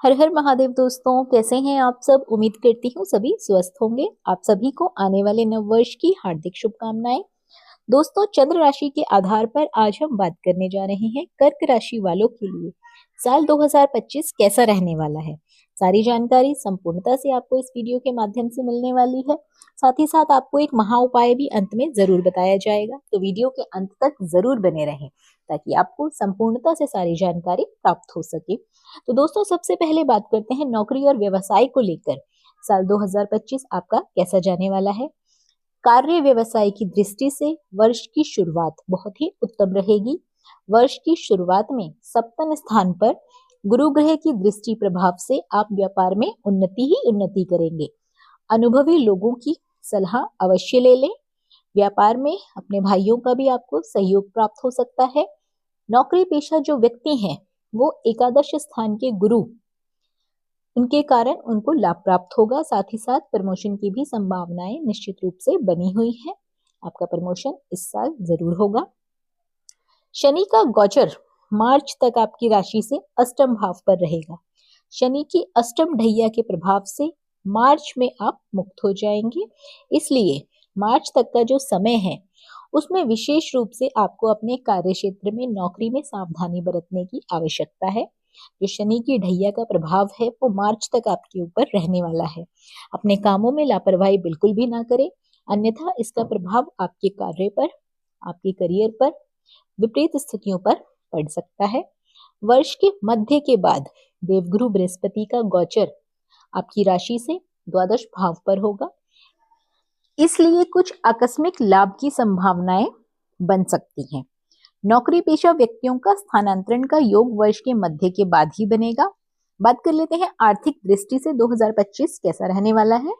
हर हर महादेव दोस्तों, कैसे हैं आप सब। उम्मीद करती हूँ सभी स्वस्थ होंगे। आप सभी को आने वाले नव वर्ष की हार्दिक शुभकामनाएं। दोस्तों, चंद्र राशि के आधार पर आज हम बात करने जा रहे हैं कर्क राशि वालों के लिए साल 2025 कैसा रहने वाला है। सारी जानकारी संपूर्णता से आपको इस वीडियो के माध्यम से मिलने वाली है। साथ ही साथ आपको एक महा उपाय भी अंत में जरूर बताया जाएगा, तो वीडियो के अंत तक जरूर बने रहें ताकि आपको संपूर्णता से सारी जानकारी प्राप्त हो सके। तो दोस्तों, सबसे पहले बात करते हैं नौकरी और व्यवसाय को लेकर साल 2025 आपका कैसा जाने वाला है। कार्य व्यवसाय की दृष्टि से वर्ष की शुरुआत बहुत ही उत्तम रहेगी। वर्ष की शुरुआत में सप्तम स्थान पर गुरु ग्रह की दृष्टि प्रभाव से आप व्यापार में उन्नति ही उन्नति करेंगे। अनुभवी लोगों की सलाह अवश्य ले लें। व्यापार में अपने भाइयों का भी आपको सहयोग प्राप्त हो सकता है। नौकरी पेशा जो व्यक्ति हैं वो एकादश स्थान के गुरु, उनके कारण उनको लाभ प्राप्त होगा। साथ ही साथ प्रमोशन की भी संभावनाएं निश्चित रूप से बनी हुई है। आपका प्रमोशन इस साल जरूर होगा। शनि का गोचर मार्च तक आपकी राशि से अष्टम भाव पर रहेगा। शनि की अष्टम ढैया के प्रभाव से मार्च में आप मुक्त हो जाएंगे। इसलिए मार्च तक का जो समय है उसमें विशेष रूप से आपको अपने कार्य क्षेत्र में नौकरी में सावधानी बरतने की आवश्यकता है। जो शनि की ढैया का प्रभाव है वो मार्च तक आपके ऊपर रहने वाला है। अपने कामों में लापरवाही बिल्कुल भी ना करें, अन्यथा इसका प्रभाव आपके कार्य पर, आपके करियर पर, विपरीत स्थितियों पर पड़ सकता है। वर्ष के मध्य के बाद देवगुरु बृहस्पति का गोचर आपकी राशि से द्वादश भाव पर होगा, इसलिए कुछ आकस्मिक लाभ की संभावनाएं बन सकती हैं। नौकरी पेशा व्यक्तियों का स्थानांतरण का योग वर्ष के मध्य के बाद ही बनेगा। बात कर लेते हैं आर्थिक दृष्टि से 2025 कैसा रहने वाला है।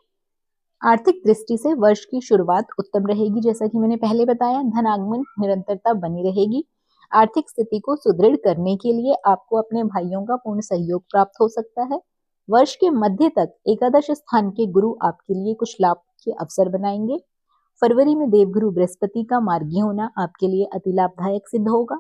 आर्थिक दृष्टि से वर्ष की शुरुआत उत्तम रहेगी। जैसा कि मैंने पहले बताया, धन आगमन निरंतरता बनी रहेगी। आर्थिक स्थिति को सुदृढ़ करने के लिए आपको अपने भाइयों का पूर्ण सहयोग प्राप्त हो सकता है। वर्ष के मध्य तक एकादश स्थान के गुरु आपके लिए कुछ लाभ के अवसर बनाएंगे। फरवरी में देवगुरु बृहस्पति का मार्गी होना आपके लिए अति लाभदायक सिद्ध होगा।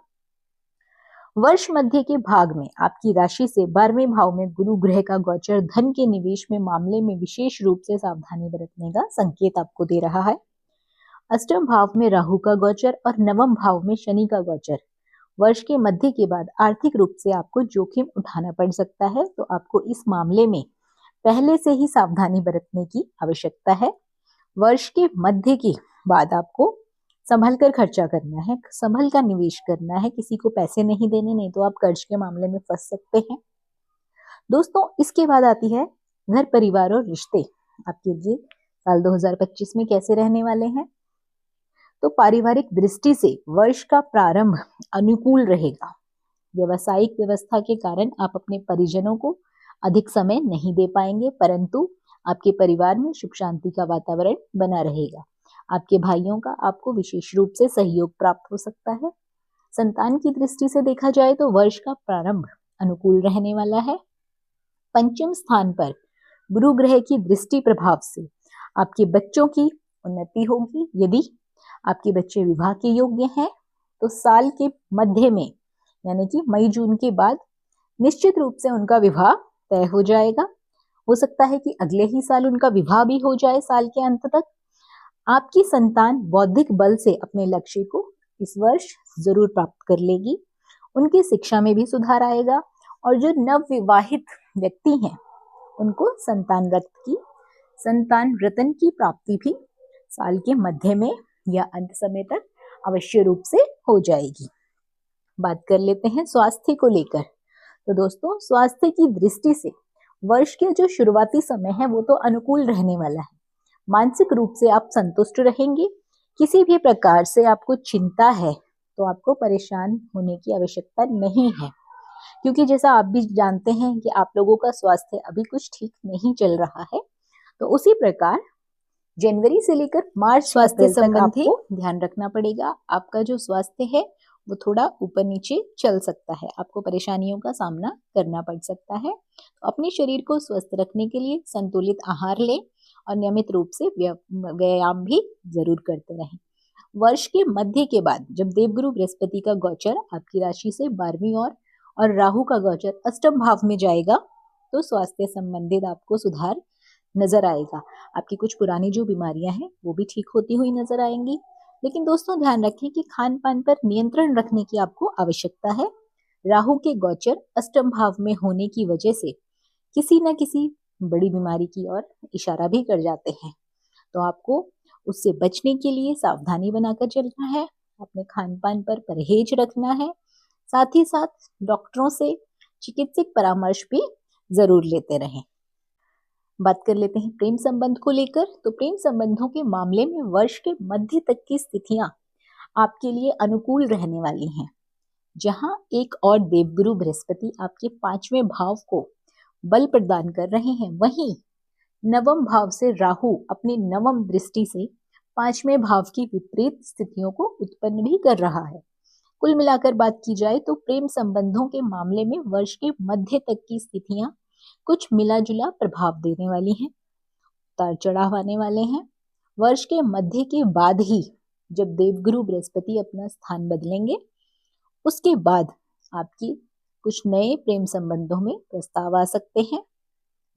वर्ष मध्य के भाग में आपकी राशि से 12वें भाव में गुरु ग्रह का गोचर धन के निवेश में मामले में विशेष रूप से सावधानी बरतने का संकेत आपको दे रहा है। अष्टम भाव में राहु का गोचर और नवम भाव में शनि का गोचर वर्ष के मध्य के बाद आर्थिक रूप से आपको जोखिम उठाना पड़ सकता है, तो आपको इस मामले में पहले से ही सावधानी बरतने की आवश्यकता है। वर्ष के मध्य के बाद आपको संभल कर खर्चा करना है, संभल कर निवेश करना है। किसी को पैसे नहीं देने, नहीं तो आप कर्ज के मामले में फंस सकते हैं। दोस्तों, इसके बाद आती है घर परिवार और रिश्ते आपके लिए साल 2025 में कैसे रहने वाले हैं। तो पारिवारिक दृष्टि से वर्ष का प्रारंभ अनुकूल रहेगा। व्यवसायिक व्यवस्था के कारण आप अपने परिजनों को अधिक समय नहीं दे पाएंगे, परंतु आपके परिवार में सुख शांति का वातावरण बना रहेगा। आपके भाइयों का आपको विशेष रूप से सहयोग प्राप्त हो सकता है। संतान की दृष्टि से देखा जाए तो वर्ष का प्रारंभ अनुकूल रहने वाला है। पंचम स्थान पर गुरु ग्रह की दृष्टि प्रभाव से आपके बच्चों की उन्नति होगी। यदि आपके बच्चे विवाह के योग्य हैं तो साल के मध्य में यानी कि मई जून के बाद निश्चित रूप से उनका विवाह तय हो जाएगा। हो सकता है कि अगले ही साल उनका विवाह भी हो जाए साल के अंत तक। आपकी संतान बौद्धिक बल से अपने लक्ष्य को इस वर्ष जरूर प्राप्त कर लेगी। उनकी शिक्षा में भी सुधार आएगा और जो नव विवाहित व्यक्ति हैं उनको संतान रत्न की प्राप्ति भी साल के मध्य में या अंत समय तक अवश्य रूप से हो जाएगी। बात कर लेते हैं स्वास्थ्य को लेकर। तो दोस्तों, स्वास्थ्य की दृष्टि से वर्ष के जो शुरुआती समय है वो तो अनुकूल रहने वाला है। मानसिक रूप से आप संतुष्ट रहेंगे। किसी भी प्रकार से आपको चिंता है तो आपको परेशान होने की आवश्यकता नहीं है, क्योंकि जैसा आप भी जानते हैं कि आप लोगों का स्वास्थ्य अभी कुछ ठीक नहीं चल रहा है। तो उसी प्रकार जनवरी से लेकर मार्च स्वास्थ्य संबंधी ध्यान रखना पड़ेगा। आपका जो स्वास्थ्य है वो थोड़ा ऊपर नीचे चल सकता है, आपको परेशानियों का सामना करना पड़ सकता है। तो अपने शरीर को स्वस्थ रखने के लिए संतुलित आहार लें और नियमित रूप से व्यायाम भी जरूर करते रहें। वर्ष के मध्य के बाद जब देवगुरु बृहस्पति का गोचर आपकी राशि से 12वीं और राहु का गोचर अष्टम भाव में जाएगा, तो स्वास्थ्य संबंधित आपको सुधार नजर आएगा। आपकी कुछ पुरानी जो बीमारियां हैं वो भी ठीक होती हुई नजर आएंगी। लेकिन दोस्तों ध्यान रखें कि खान पान पर नियंत्रण रखने की आपको आवश्यकता है। राहु के गोचर अष्टम भाव में होने की वजह से किसी न किसी बड़ी बीमारी की ओर इशारा भी कर जाते हैं। तो आपको उससे बचने के लिए सावधानी बनाकर चलना है, अपने खान पान पर परहेज रखना है, साथ ही साथ डॉक्टरों से चिकित्सक परामर्श भी जरूर लेते रहें। बात कर लेते हैं प्रेम संबंध को लेकर। तो प्रेम संबंधों के मामले में वर्ष के मध्य तक की स्थितियां आपके लिए अनुकूल रहने वाली हैं। जहां एक और देवगुरु बृहस्पति आपके 5वें भाव को बल प्रदान कर रहे हैं, वहीं नवम भाव से राहु अपनी नवम दृष्टि से 5वें भाव की विपरीत स्थितियों को उत्पन्न भी कर रहा है। कुल मिलाकर बात की जाए तो प्रेम संबंधों के मामले में वर्ष के मध्य तक की स्थितियां कुछ मिला जुला प्रभाव देने वाली हैं, उतार चढ़ाव आने वाले हैं। वर्ष के मध्य के बाद ही जब देवगुरु बृहस्पति अपना स्थान बदलेंगे, उसके बाद आपकी कुछ नए प्रेम संबंधों में प्रस्ताव आ सकते हैं।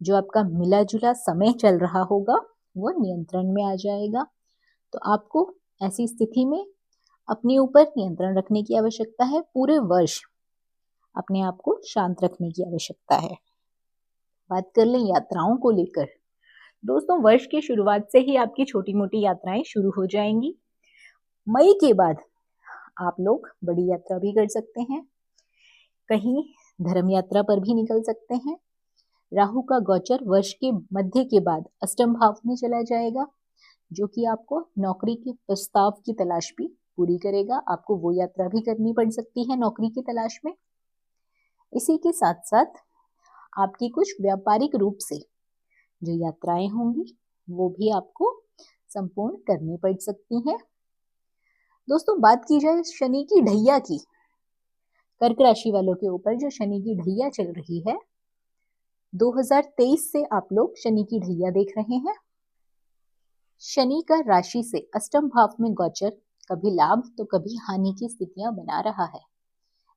जो आपका मिला जुला समय चल रहा होगा वो नियंत्रण में आ जाएगा। तो आपको ऐसी स्थिति में अपने ऊपर नियंत्रण रखने की आवश्यकता है। पूरे वर्ष अपने आप को शांत रखने की आवश्यकता है। बात कर लें यात्राओं को लेकर। दोस्तों वर्ष की शुरुआत से ही आपकी छोटी मोटी यात्राएं शुरू हो जाएंगी। मई के बाद आप लोग बड़ी यात्रा भी कर सकते हैं, कहीं धर्म यात्रा पर भी निकल सकते हैं। राहु का गोचर वर्ष के मध्य के बाद अष्टम भाव में चला जाएगा, जो कि आपको नौकरी के प्रस्ताव की तलाश भी पूरी करेगा। आपको वो यात्रा भी करनी पड़ सकती है नौकरी की तलाश में। इसी के साथ साथ आपकी कुछ व्यापारिक रूप से जो यात्राएं होंगी वो भी आपको संपूर्ण करनी पड़ सकती हैं। दोस्तों बात की जाए शनि की ढैया की, कर्क राशि वालों के ऊपर जो शनि की ढैया चल रही है, 2023 से आप लोग शनि की ढैया देख रहे हैं। शनि का राशि से अष्टम भाव में गोचर कभी लाभ तो कभी हानि की स्थितियां बना रहा है।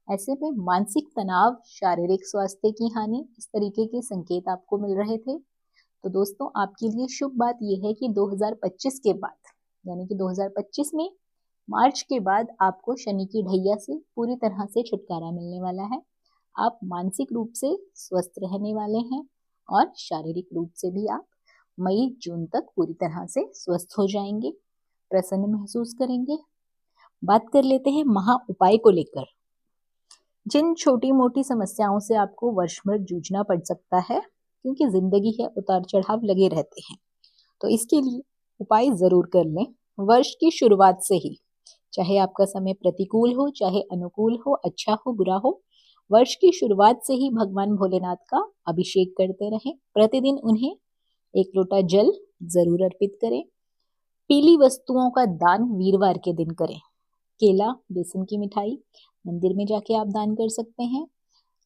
ऐसे में मानसिक तनाव, शारीरिक स्वास्थ्य की हानि, इस तरीके के संकेत आपको मिल रहे थे। तो दोस्तों आपके लिए शुभ बात यह है कि 2025 के बाद, यानी कि 2025 में मार्च के बाद आपको शनि की ढैया से पूरी तरह से छुटकारा मिलने वाला है। आप मानसिक रूप से स्वस्थ रहने वाले हैं और शारीरिक रूप से भी आप मई जून तक पूरी तरह से स्वस्थ हो जाएंगे, प्रसन्न महसूस करेंगे। बात कर लेते हैं महा उपाय को लेकर। जिन छोटी मोटी समस्याओं से आपको वर्ष भर जूझना पड़ सकता है, क्योंकि जिंदगी है, उतार चढ़ाव लगे रहते हैं, तो इसके लिए उपाय जरूर कर लें वर्ष की शुरुआत से ही। चाहे आपका समय प्रतिकूल हो, चाहे अनुकूल हो, अच्छा हो, बुरा हो, वर्ष की शुरुआत से ही भगवान भोलेनाथ का अभिषेक करते रहें। प्रतिदिन उन्हें 1 लोटा जल जरूर अर्पित करें। पीली वस्तुओं का दान वीरवार के दिन करें। केला, बेसन की मिठाई मंदिर में जाके आप दान कर सकते हैं।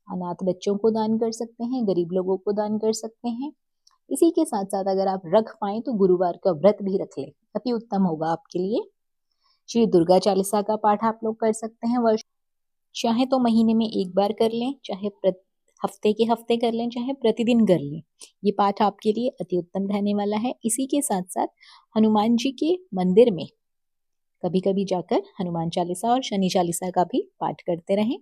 अनाथ बच्चों को दान कर सकते हैं, गरीब लोगों को दान कर सकते हैं। इसी के साथ साथ अगर आप रख पाए तो गुरुवार का व्रत भी रख लें, अति उत्तम होगा आपके लिए। श्री दुर्गा चालीसा का पाठ आप लोग कर सकते हैं वर्ष, चाहे तो महीने में 1 बार कर लें, चाहे हफ्ते के हफ्ते कर लें, चाहे प्रतिदिन कर लें। ये पाठ आपके लिए अति उत्तम रहने वाला है। इसी के साथ साथ हनुमान जी के मंदिर में कभी कभी जाकर हनुमान चालीसा और शनि चालीसा का भी पाठ करते रहें।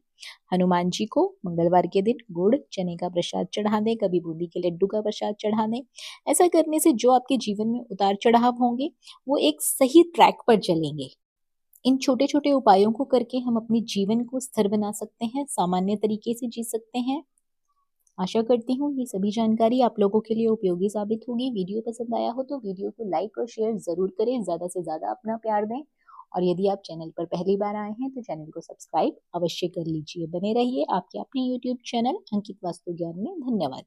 हनुमान जी को मंगलवार के दिन गुड़ चने का प्रसाद चढ़ा दें, कभी बूंदी के लड्डू का प्रसाद चढ़ा दें। ऐसा करने से जो आपके जीवन में उतार चढ़ाव होंगे वो एक सही ट्रैक पर चलेंगे। इन छोटे छोटे उपायों को करके हम अपने जीवन को स्थिर बना सकते हैं, सामान्य तरीके से जी सकते हैं। आशा करती हूँ ये सभी जानकारी आप लोगों के लिए उपयोगी साबित होगी। वीडियो पसंद आया हो तो वीडियो को लाइक और शेयर जरूर करें, ज्यादा से ज्यादा अपना प्यार दें। और यदि आप चैनल पर पहली बार आए हैं तो चैनल को सब्सक्राइब अवश्य कर लीजिए। बने रहिए आपके अपने YouTube चैनल अंकित वास्तु ज्ञान में। धन्यवाद।